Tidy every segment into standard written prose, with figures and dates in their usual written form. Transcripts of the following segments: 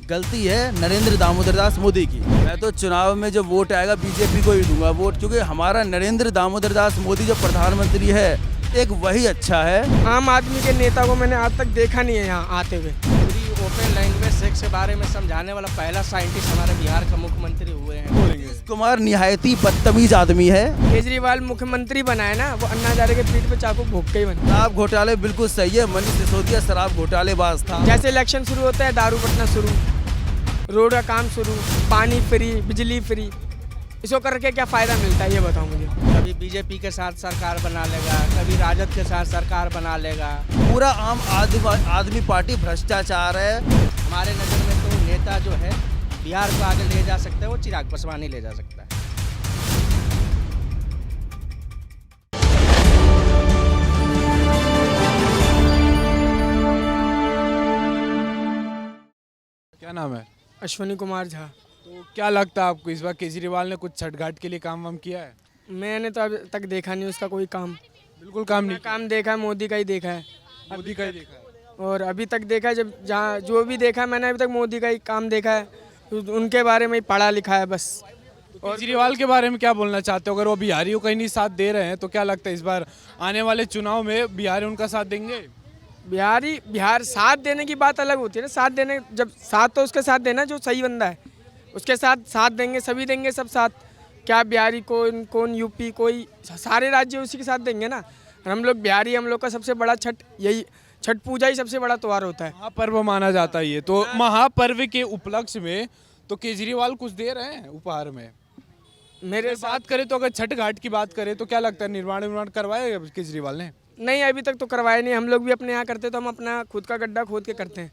गलती है नरेंद्र दामोदर दास मोदी की। मैं तो चुनाव में जो वोट आएगा बीजेपी को ही दूंगा वोट, क्योंकि हमारा नरेंद्र दामोदर दास मोदी जो प्रधानमंत्री है एक वही अच्छा है। आम आदमी के नेता को मैंने आज तक देखा नहीं है यहाँ आते हुए। पूरी ओपन लैंग्वेज सेक्स के बारे में समझाने वाला पहला साइंटिस्ट हमारे बिहार का मुख्यमंत्री हुए हैं। नीतीश कुमार निहायती बदतमीज आदमी है। केजरीवाल मुख्यमंत्री बना है ना, वो अन्ना हजारे के पीठ पे चाकू भोंक के ही बना। शराब घोटाले बिल्कुल सही है, मनीष सिसोदिया शराब घोटालेबाज था। जैसे इलेक्शन शुरू होता है दारू बटना शुरू, रोड का काम शुरू, पानी फ्री, बिजली फ्री, इसको करके क्या फ़ायदा मिलता है ये बताओ मुझे। कभी बीजेपी के साथ सरकार बना लेगा, कभी राजद के साथ सरकार बना लेगा। पूरा आम आदमी पार्टी भ्रष्टाचार है। हमारे नज़र में तो नेता जो है बिहार को आगे ले जा सकता है वो चिराग पासवान ही ले जा सकता है। क्या नाम है? अश्विनी कुमार झा। तो क्या लगता है आपको इस बार केजरीवाल ने कुछ छठघाट के लिए काम वाम किया है? मैंने तो अभी तक देखा नहीं उसका कोई काम। बिल्कुल काम नहीं काम देखा है मोदी का ही देखा है, किया। मोदी का ही देखा है। और अभी तक देखा है जब जहाँ जो भी देखा है मैंने अभी तक मोदी का ही काम देखा है, तो उनके बारे में ही पढ़ा लिखा है बस। तो केजरीवाल के बारे में क्या बोलना चाहते हो? अगर वो बिहारियों का ही नहीं साथ दे रहे हैं तो क्या लगता है इस बार आने वाले चुनाव में बिहारी उनका साथ देंगे? बिहार साथ देने की बात अलग होती है ना। साथ देने जब साथ तो उसके साथ देना जो सही बंदा है, उसके साथ देंगे, सभी देंगे सब साथ। क्या बिहारी कौन यूपी कोई, सारे राज्य उसी के साथ देंगे ना। हम लोग बिहारी, हम लोग का सबसे बड़ा छठ पूजा ही सबसे बड़ा त्योहार होता है। महापर्व माना जाता है ये। तो महापर्व के उपलक्ष्य में तो केजरीवाल कुछ दे रहे हैं उपहार में। मेरे बात करें तो अगर छठ घाट की बात करें तो क्या लगता है निर्माण करवाया केजरीवाल ने? नहीं, अभी तक तो करवाए नहीं। हम लोग भी अपने यहाँ करते तो हम अपना खुद का गड्ढा खोद के करते हैं।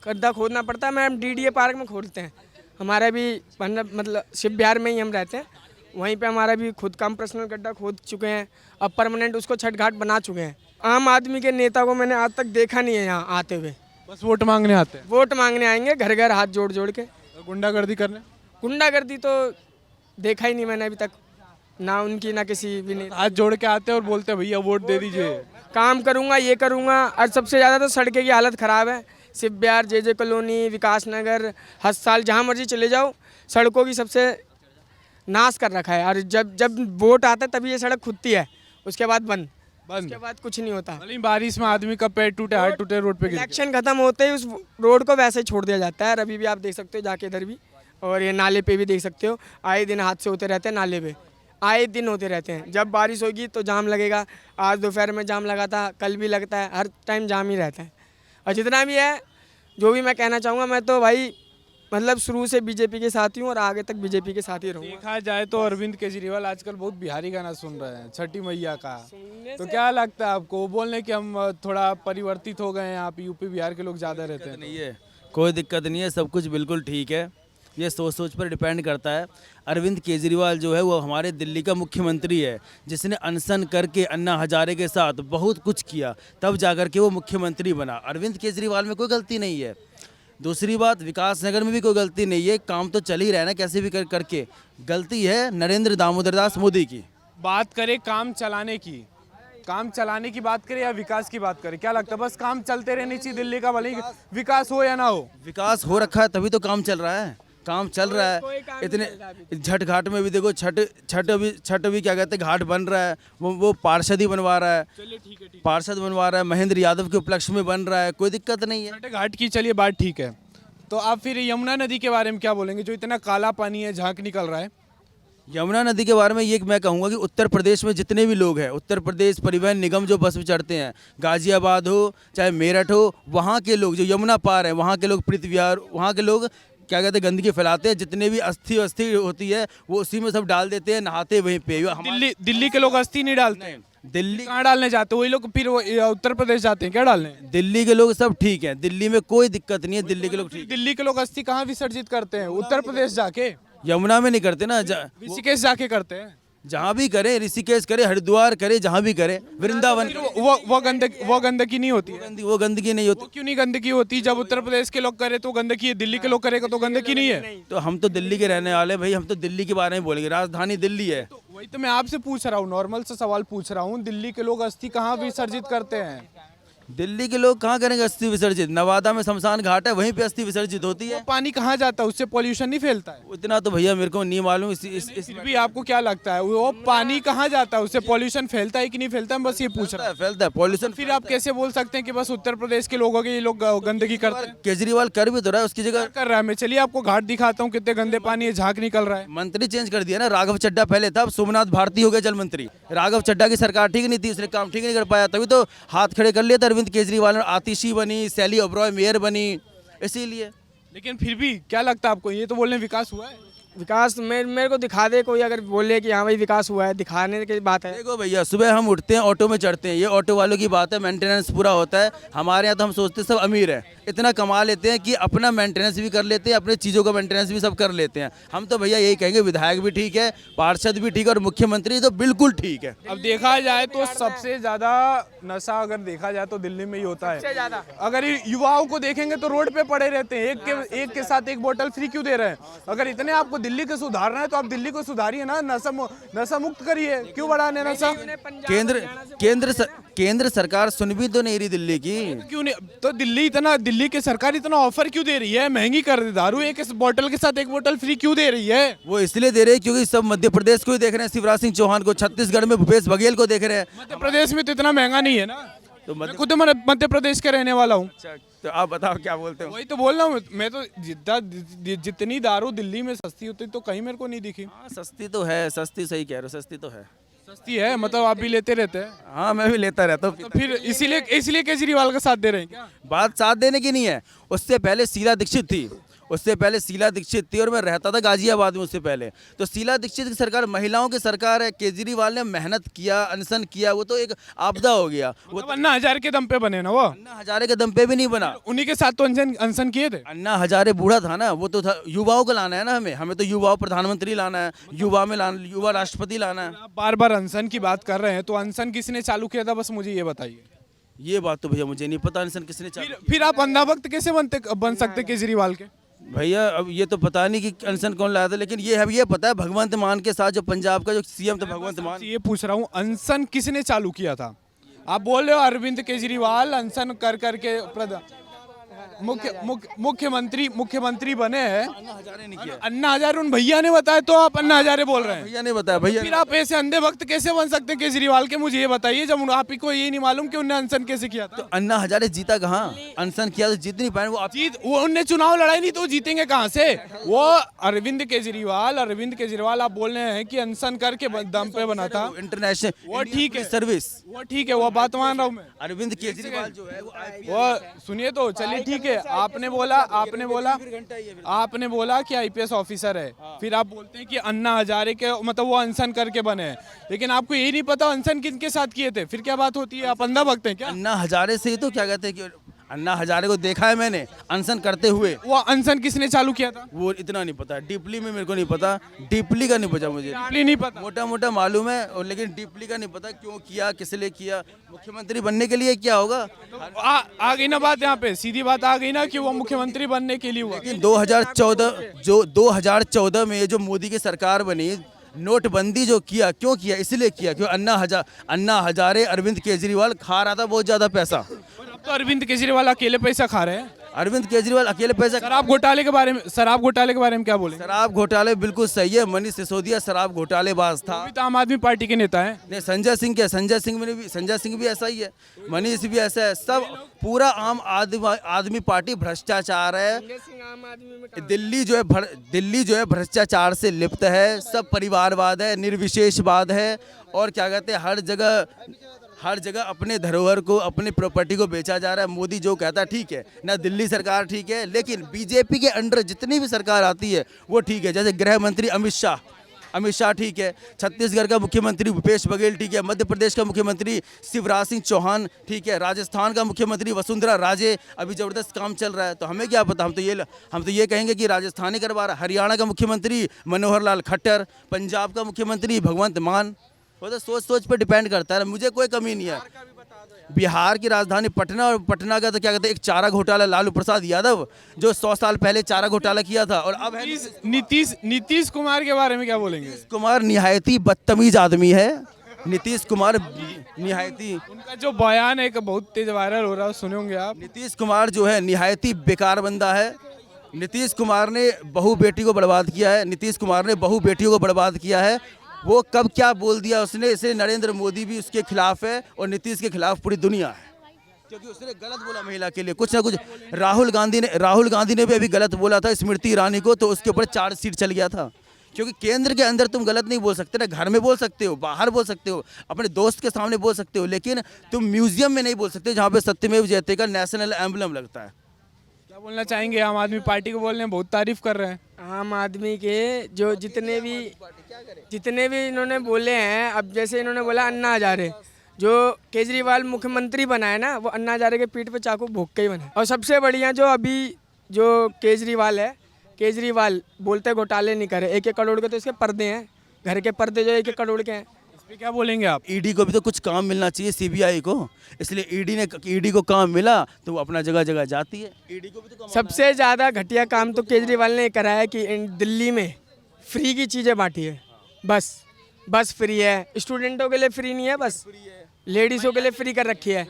गड्ढा खोदना पड़ता है, मैम डीडीए पार्क में खोदते हैं। हमारा भी मतलब शिव बिहार में ही हम रहते हैं, वहीं पे हमारा भी खुद का हम पर्सनल गड्ढा खोद चुके हैं। अब परमानेंट उसको छठ घाट बना चुके हैं। आम आदमी के नेता को मैंने आज तक देखा नहीं है यहाँ आते हुए। बस वोट मांगने आते हैं। वोट मांगने आएंगे घर घर हाथ जोड़ जोड़ के। गुंडागर्दी करने? गुंडागर्दी तो देखा ही नहीं मैंने अभी तक, ना उनकी ना किसी भी नहीं। हाथ जोड़ के आते हैं और बोलते हैं भैया वोट दे दीजिए, काम करूँगा, ये करूँगा। और सबसे ज़्यादा तो सड़कें की हालत ख़राब है। शिव बिहार, जे कॉलोनी, विकास नगर, हस्ताल, जहाँ मर्जी चले जाओ सड़कों की सबसे नाश कर रखा है। और जब वोट आता है तभी ये सड़क खुदती है, उसके बाद बंद। उसके बाद कुछ नहीं होता। बारिश में आदमी का पैर टूटे, हाथ टूटे, रोड पे गिर गया। इलेक्शन खत्म होते ही उस रोड को वैसे ही छोड़ दिया जाता है। और अभी भी आप देख सकते हो जाके इधर भी, और ये नाले पे भी देख सकते हो, आए दिन हादसे होते रहते हैं नाले पे, आए दिन होते रहते हैं। जब बारिश होगी तो जाम लगेगा। आज दोपहर में जाम लगा था, कल भी लगता है, हर टाइम जाम ही रहता है। और जितना भी है, जो भी मैं कहना चाहूँगा, मैं तो भाई मतलब शुरू से बीजेपी के साथ ही हूँ और आगे तक बीजेपी के साथ ही रहूँगा। देखा जाए तो अरविंद केजरीवाल आजकल बहुत बिहारी गाना सुन रहे हैं, छठी मैया का। तो क्या लगता है आपको? वो बोलने कि हम थोड़ा परिवर्तित हो गए हैं, यहाँ पे यूपी बिहार के लोग ज़्यादा रहते हैं? नहीं है, कोई दिक्कत नहीं है, सब कुछ बिल्कुल ठीक है। ये सोच पर डिपेंड करता है। अरविंद केजरीवाल जो है वो हमारे दिल्ली का मुख्यमंत्री है, जिसने अनशन करके अन्ना हजारे के साथ बहुत कुछ किया, तब जाकर के वो मुख्यमंत्री बना। अरविंद केजरीवाल में कोई गलती नहीं है। दूसरी बात, विकास नगर में भी कोई गलती नहीं है, काम तो चल ही रहा है ना कैसे भी करके। गलती है नरेंद्र दामोदर दास मोदी की। बात करें काम चलाने की बात करें या विकास की बात करें, क्या लगता है बस काम चलते रहनी चाहिए दिल्ली का, भले ही विकास हो या ना हो? विकास हो रखा है तभी तो काम चल रहा है। काम चल रहा है, इतने छठ घाट में भी देखो, छठ अभी क्या कहते हैं, घाट बन रहा है, वो पार्षद ही बनवा रहा है। पार्षद बनवा रहा है, महेंद्र यादव के उपलक्ष्य में बन रहा है, कोई दिक्कत नहीं है। छठ घाट की चलिए बात ठीक है। तो आप फिर यमुना नदी के बारे में क्या बोलेंगे, जो इतना काला पानी है, झांक निकल रहा है? यमुना नदी के बारे में ये मैं कहूँगा कि उत्तर प्रदेश में जितने भी लोग हैं, उत्तर प्रदेश परिवहन निगम जो बस में चढ़ते हैं, गाजियाबाद हो चाहे मेरठ हो, वहाँ के लोग जो यमुना पार हैं, वहाँ के लोग प्रीत विहार, वहाँ के लोग क्या कहते हैं, गंदगी फैलाते हैं। जितने भी अस्थि होती है वो उसी में सब डाल देते हैं, नहाते वहीं पे। दिल्ली के लोग अस्थि नहीं डालते? दिल्ली कहाँ डालने जाते? वही लोग फिर उत्तर प्रदेश जाते हैं क्या डालने? दिल्ली के लोग सब ठीक हैं, दिल्ली में कोई दिक्कत नहीं है, दिल्ली के लोग ठीक। दिल्ली के लोग अस्थि कहाँ विसर्जित करते हैं? उत्तर प्रदेश जाके, यमुना में नहीं करते ना, ऋषिकेश जाके करते हैं। जहाँ भी करे, ऋषिकेश करे, हरिद्वार करे, जहाँ भी करे, वृंदावन। वो गंदगी नहीं होती है? वो गंदगी नहीं होती। क्यों नहीं गंदगी होती? जब उत्तर प्रदेश के लोग करे तो गंदगी है, दिल्ली के लोग करेगा तो गंदगी नहीं है। तो हम तो दिल्ली के रहने वाले भाई, हम तो दिल्ली के बारे में बोलेंगे, राजधानी दिल्ली है। तो वही तो मैं आपसे पूछ रहा हूँ, नॉर्मल सा सवाल पूछ रहा हूँ। दिल्ली के लोग अस्थि कहाँ विसर्जित करते हैं? दिल्ली के लोग कहाँ करेंगे अस्थि विसर्जित? नवादा में शमशान घाट है, वहीं पे अस्थि विसर्जित होती है। पानी कहाँ जाता है, उससे पॉल्यूशन नहीं फैलता है? इतना तो भैया मेरे को नहीं मालूम। इस फिर भी आपको क्या लगता है वो पानी कहाँ जाता है, उससे पॉल्यूशन फैलता है कि नहीं फैलता? मैं बस ये पूछ रहा हूँ। फैलता है पॉल्यूशन। फिर आप कैसे बोल सकते हैं कि बस उत्तर प्रदेश के लोगों के ये लोग गंदगी करते हैं? केजरीवाल कर भी तो रहा है, उसकी जगह कर रहा है। मैं चलिए आपको घाट दिखाता हूँ, कितने गंदे पानी है, झाग निकल रहा है। मंत्री चेंज कर दिया ना। राघव चड्डा पहले था, अब सोमनाथ भारती हो गया जल मंत्री। राघव चड्डा की सरकार ठीक नहीं थी, उसने काम ठीक नहीं कर पाया, तभी तो हाथ खड़े कर लिए थे अरविंद केजरीवाल ने। आतिशी बनी, सैली ओबरॉय मेयर बनी, इसीलिए। लेकिन फिर भी क्या लगता है आपको, ये तो बोलने विकास हुआ है? विकास मेरे को दिखा दे कोई, अगर बोले कि हाँ भाई विकास हुआ है, दिखाने की बात है। देखो भैया, सुबह हम उठते हैं ऑटो में चढ़ते हैं, ये ऑटो वालों की बात है, मेंटेनेंस पूरा होता है। हमारे यहाँ तो हम सोचते हैं सब अमीर है, इतना कमा लेते हैं कि अपना मेंटेनेंस भी कर लेते हैं, अपने चीज़ों का मेंटेनेंस भी सब कर लेते हैं। हम तो भैया यही कहेंगे, विधायक भी ठीक है, पार्षद भी ठीक है, और मुख्यमंत्री तो बिल्कुल ठीक है। अब देखा जाए तो सबसे ज्यादा नशा अगर देखा जाए तो दिल्ली में ही होता है। अगर ये युवाओं को देखेंगे तो रोड पे पड़े रहते हैं, एक के साथ एक बोतल फ्री क्यों दे रहे हैं? अगर इतने आपको दिल्ली को सुधारना है तो आप दिल्ली को सुधारिए ना, नशा मुक्त करिए, क्यों बढ़ाने नशा? केंद्र सरकार सुन भी तो नहीं रही दिल्ली की। क्यों नहीं? तो दिल्ली की सरकार इतना ऑफर क्यों दे रही है, महंगी कर दे दारू, एक बोतल के साथ एक बोतल फ्री क्यों दे रही है? वो इसलिए दे रहे हैं क्योंकि सब मध्य प्रदेश को ही देख रहे हैं, शिवराज सिंह चौहान को, छत्तीसगढ़ में भूपेश बघेल को देख रहे हैं। मध्य प्रदेश में तो इतना महंगा नहीं है ना। तो मैं खुद मध्य प्रदेश का रहने वाला हूँ। तो आप बताओ क्या बोलते हो? वही तो बोल रहा हूँ मैं तो, जितनी दारू दिल्ली में सस्ती होती तो कहीं मेरे को नहीं दिखी। हाँ, सस्ती तो है, सस्ती सही कह रहे हो, सस्ती तो है। सस्ती है मतलब आप भी लेते रहते हैं? हाँ, मैं भी लेता रहता हूँ। तो फिर इसीलिए केजरीवाल का साथ दे रहे हैं क्या? बात साथ देने की नहीं है, उससे पहले शीला दीक्षित थी, और मैं रहता था गाजियाबाद में उससे पहले। तो शीला दीक्षित की सरकार महिलाओं की सरकार है, केजरीवाल ने मेहनत किया, अनशन किया, वो तो एक आपदा हो गया। वो मतलब अन्ना हजारे के दम पे बने ना वो? अन्ना हजारे के दम पे भी नहीं बना, उन्हीं के साथ तो अनशन किए थे। अन्ना हजारे बूढ़ा था ना, वो तो था। युवाओं को लाना है ना, हमें तो युवाओं प्रधानमंत्री लाना है, युवा राष्ट्रपति लाना है। आप बार बार अनशन की बात कर रहे हैं, तो अनशन किसने चालू किया था, बस मुझे ये बताइए। ये बात तो भैया मुझे नहीं पता, अनशन किसने चालू। फिर आप अंधा भक्त कैसे बन सकते केजरीवाल के? भैया अब ये तो पता नहीं कि अनशन कौन लाया था, लेकिन ये पता है भगवंत मान के साथ जो पंजाब का जो सीएम था भगवंत मान। ये पूछ रहा हूँ, अनशन किसने चालू किया था? आप बोल रहे हो अरविंद केजरीवाल अनशन कर करके मुख्यमंत्री बने हैं। अन्ना हजारे उन भैया ने बताया, तो आप अन्ना हजारे बोल रहे हैं? भैया ने बताया। भैया फिर आप ऐसे अंधे भक्त कैसे बन सकते हैं केजरीवाल के, मुझे ये बताइए, जब आप ही को ये नहीं मालूम कि उन्होंने अनशन कैसे किया था? तो अन्ना हजारे जीता कहाँ? अनशन किया तो जीत नहीं पाए वो उनने चुनाव लड़ाई नहीं, तो जीतेंगे कहाँ से? वो अरविंद केजरीवाल आप बोल रहे हैं कि अनशन करके दम पे बना था। इंटरनेशनल वो ठीक है, सर्विस, वो ठीक है, वो बात मान रहा हूँ मैं। अरविंद केजरीवाल जो है वो सुनिए तो, चलिए ठीक है, आपने बोला कि आईपीएस ऑफिसर है, फिर आप बोलते हैं कि अन्ना हजारे के मतलब वो अनशन करके बने हैं, लेकिन आपको यही नहीं पता अनशन किनके साथ किए थे, फिर क्या बात होती है? आप अंधा भक्त हैं क्या? अन्ना हजारे से ही तो क्या कहते हैं कि अन्ना हजारे को देखा है मैंने अनशन करते हुए। वो अनशन किसने चालू किया था? वो इतना नहीं पता, डीपली में मेरे को नहीं पता, डीपली का नहीं पता मुझे। डीपली नहीं पता? मोटा मोटा मालूम है, और लेकिन डीपली का नहीं पता क्यों किया, किस लिए किया। मुख्यमंत्री बनने के लिए क्या होगा? आ गई ना बात, यहाँ पे सीधी बात आ गई ना कि वो मुख्यमंत्री बनने के लिए हुआ। लेकिन 2014 में जो मोदी की सरकार बनी, नोटबंदी जो किया, क्यों किया? इसलिए किया क्यों अन्ना हजारे अरविंद केजरीवाल खा रहा था बहुत ज्यादा पैसा। अब तो अरविंद केजरीवाल अकेले पैसा खा रहे हैं। अरविंद केजरीवाल अकेले पैसा। शराब घोटाले के बारे में क्या बोलेंगे? शराब घोटाले बिल्कुल सही है, मनीष सिसोदिया शराब घोटालेबाज था। तो आम आदमी पार्टी के नेता हैं। नहीं, संजय सिंह भी ऐसा ही है, मनीष भी ऐसा है, सब पूरा आम आदमी पार्टी भ्रष्टाचार है। दिल्ली जो है भ्रष्टाचार से लिप्त है, सब परिवारवाद है, निर्विशेषवाद है, और क्या कहते हैं हर जगह अपने धरोहर को, अपनी प्रॉपर्टी को बेचा जा रहा है। मोदी जो कहता है ठीक है ना, दिल्ली सरकार ठीक है, लेकिन बीजेपी के अंडर जितनी भी सरकार आती है वो ठीक है। जैसे गृह मंत्री अमित शाह ठीक है, छत्तीसगढ़ का मुख्यमंत्री भूपेश बघेल ठीक है, मध्य प्रदेश का मुख्यमंत्री शिवराज सिंह चौहान ठीक है, राजस्थान का मुख्यमंत्री वसुंधरा राजे अभी ज़बरदस्त काम चल रहा है। तो हमें क्या पता, हम तो ये कहेंगे कि राजस्थान ही करवा रहा है। हरियाणा का मुख्यमंत्री मनोहर लाल खट्टर, पंजाब का मुख्यमंत्री भगवंत मान। वो तो सोच पर डिपेंड करता है, मुझे कोई कमी नहीं है। बिहार की राजधानी पटना, और पटना का तो क्या कहते हैं एक चारा घोटाला, लालू प्रसाद यादव जो 100 साल पहले चारा घोटाला किया था, और अब नीतीश कुमार के बारे में क्या बोलेंगे? कुमार निहायती बदतमीज आदमी है, नीतीश कुमार निहायती उनका जो बयान है कि बहुत तेज वायरल हो रहा है, सुने होंगे आप। नीतीश कुमार जो है निहायती बेकार बंदा है। नीतीश कुमार ने बहू बेटी को बर्बाद किया है। नीतीश कुमार ने बहू बेटियों को बर्बाद किया है। वो कब क्या बोल दिया उसने, इसे नरेंद्र मोदी भी उसके खिलाफ है और नीतीश के खिलाफ पूरी दुनिया है, क्योंकि उसने गलत बोला महिला के लिए कुछ ना कुछ। राहुल गांधी ने भी अभी गलत बोला था स्मृति ईरानी को, तो उसके ऊपर चार्जशीट चल गया था। क्योंकि केंद्र के अंदर तुम गलत नहीं बोल सकते ना, घर में बोल सकते हो, बाहर बोल सकते हो, अपने दोस्त के सामने बोल सकते हो, लेकिन तुम म्यूजियम में नहीं बोल सकते जहाँ पे सत्यमेव जयते का नेशनल एम्बलम लगता है। क्या बोलना चाहेंगे? आम आदमी पार्टी को बोल रहे हैं, बहुत तारीफ कर रहे हैं। आम आदमी के जो जितने भी इन्होंने बोले हैं, अब जैसे इन्होंने बोला अन्ना हजारे, जो केजरीवाल मुख्यमंत्री बना है ना, वो अन्ना हजारे के पीठ पे चाकू भोंक के ही बना है। और सबसे बढ़िया जो अभी जो केजरीवाल है, केजरीवाल बोलते घोटाले नहीं करे, 1-1 करोड़ के तो इसके पर्दे हैं, घर के पर्दे जो 1-1 करोड़ के हैं। इस पे क्या बोलेंगे आप? ईडी को भी तो कुछ काम मिलना चाहिए, सीबीआई को, इसलिए ईडी को काम मिला तो वो अपना जगह जगह जाती है। ईडी को भी तो काम सबसे ज़्यादा घटिया काम तो केजरीवाल ने करा है कि दिल्ली में फ्री की चीज़ें बांटी है। बस फ्री है, स्टूडेंटों के लिए फ्री नहीं है, बस लेडीज़ों के लिए फ्री कर रखी है।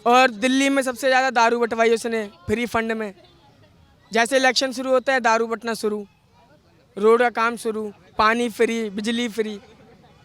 और दिल्ली में सबसे ज़्यादा दारू बंटवाई उसने फ्री फंड में। जैसे इलेक्शन शुरू होता है दारू बंटना शुरू, रोड का काम शुरू, पानी फ्री, बिजली फ्री।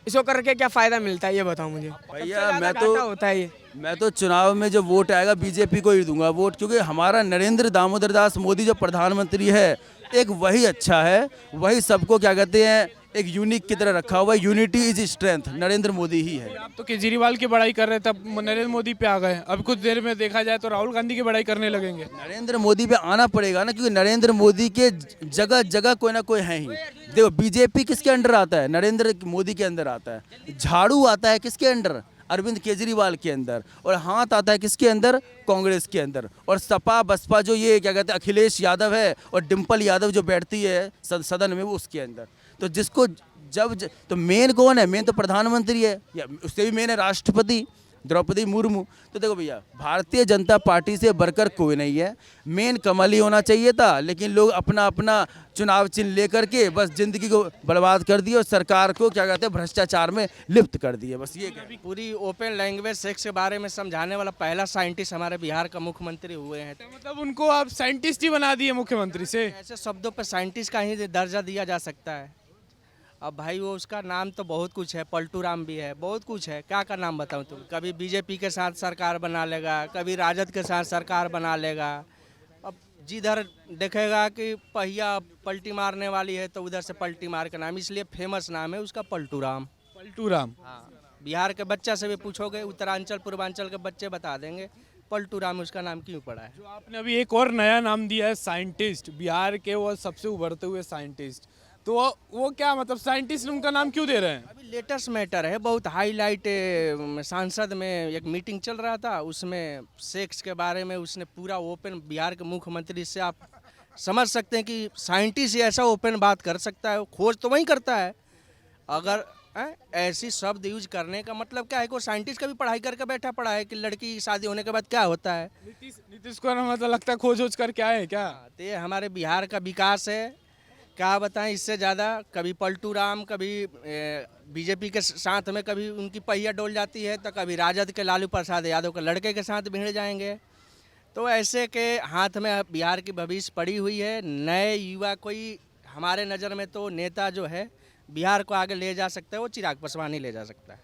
इसको करके क्या फ़ायदा मिलता है ये बताओ मुझे। भैया घाटा होता है ये। मैं तो चुनाव में जो वोट आएगा बीजेपी को ही दूंगा वोट, क्योंकि हमारा नरेंद्र दामोदर दास मोदी जो प्रधानमंत्री है, एक वही अच्छा है, वही सबको क्या कहते हैं एक यूनिक की तरह रखा हुआ है। Unity is strength, Narendra Modi ही है। आप तो केजरीवाल की बड़ाई कर रहे थे, तब नरेंद्र मोदी पे आ गए। अब कुछ देर में देखा जाए तो राहुल गांधी की बड़ाई करने लगेंगे। नरेंद्र मोदी पे आना पड़ेगा ना, क्योंकि नरेंद्र मोदी के जगह जगह कोई ना कोई है ही। देखो बीजेपी किसके अंडर आता है? नरेंद्र मोदी के अंदर आता है। झाड़ू आता है किसके अंडर? अरविंद केजरीवाल के अंदर। और हाथ आता है किसके अंदर? कांग्रेस के अंदर। और सपा बसपा जो ये क्या कहते हैं अखिलेश यादव है और डिम्पल यादव जो बैठती है सदन में, वो उसके अंदर। तो जिसको तो मेन कौन है? मेन तो प्रधानमंत्री है, या उससे भी मेन है राष्ट्रपति द्रौपदी मुर्मू। तो देखो भैया, भारतीय जनता पार्टी से बढ़कर कोई नहीं है। मेन कमल ही होना चाहिए था, लेकिन लोग अपना अपना चुनाव चिन्ह लेकर के बस जिंदगी को बर्बाद कर दिए और सरकार को क्या कहते हैं भ्रष्टाचार में लिप्त कर दिए। बस ये पूरी ओपन लैंग्वेज सेक्स के बारे में समझाने वाला पहला साइंटिस्ट हमारे बिहार का मुख्यमंत्री हुए हैं। मतलब उनको आप साइंटिस्ट ही बना दिए मुख्यमंत्री से। ऐसे शब्दों पर साइंटिस्ट का ही दर्जा दिया जा सकता है। अब भाई वो उसका नाम तो बहुत कुछ है, पलटू राम भी है, बहुत कुछ है, क्या का नाम बताऊं तुम। कभी बीजेपी के साथ सरकार बना लेगा, कभी राजद के साथ सरकार बना लेगा। अब जिधर देखेगा कि पहिया पलटी मारने वाली है तो उधर से पलटी मार का नाम, इसलिए फेमस नाम है उसका पलटू राम। पलटू राम। हाँ, बिहार के बच्चा से भी पूछोगे, उत्तरांचल पूर्वांचल के बच्चे बता देंगे पलटू राम उसका नाम क्यों पड़ा है। जो आपने अभी एक और नया नाम दिया है साइंटिस्ट, बिहार के वो सबसे उभरते हुए साइंटिस्ट, तो वो क्या मतलब साइंटिस्ट उनका नाम क्यों दे रहे हैं? अभी लेटेस्ट मैटर है, बहुत हाईलाइट। सांसद में एक मीटिंग चल रहा था, उसमें सेक्स के बारे में उसने पूरा ओपन, बिहार के मुख्यमंत्री से आप समझ सकते हैं कि साइंटिस्ट ही ऐसा ओपन बात कर सकता है। खोज तो वही करता है। अगर ऐसी शब्द यूज करने का मतलब क्या है? कोई साइंटिस्ट का भी पढ़ाई करके बैठा पड़ा है कि लड़की की शादी होने के बाद क्या होता है। नीतीश को मतलब लगता है खोज कर क्या है क्या? तो ये हमारे बिहार का विकास है, क्या बताएं इससे ज़्यादा। कभी पलटू राम, कभी बीजेपी के साथ में कभी उनकी पहिया डोल जाती है, तो कभी राजद के लालू प्रसाद यादव के लड़के के साथ भिड़ जाएंगे। तो ऐसे के हाथ में बिहार की भविष्य पड़ी हुई है। नए युवा कोई हमारे नज़र में तो नेता जो है बिहार को आगे ले जा सकता है, वो चिराग पासवान ही ले जा सकता है।